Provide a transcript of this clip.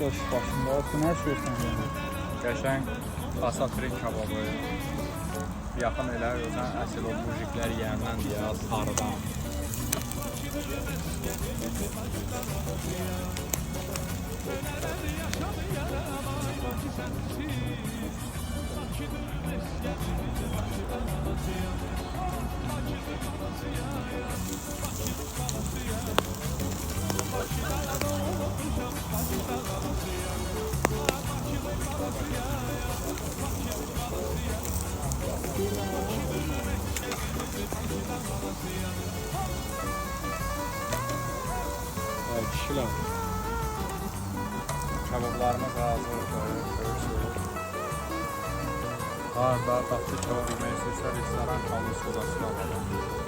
Nasıl başında? Altın her şey sen. Qəşəng asatrin kababı. Yaxın elə özən əsl o mujiklər yiyəndən deyə sarıdan. Ay kişiler. Kabablarımız hazır, görürsünüz. Daha tatlı kebab yemək istəyirsə, restoran Kalın Sodası da var.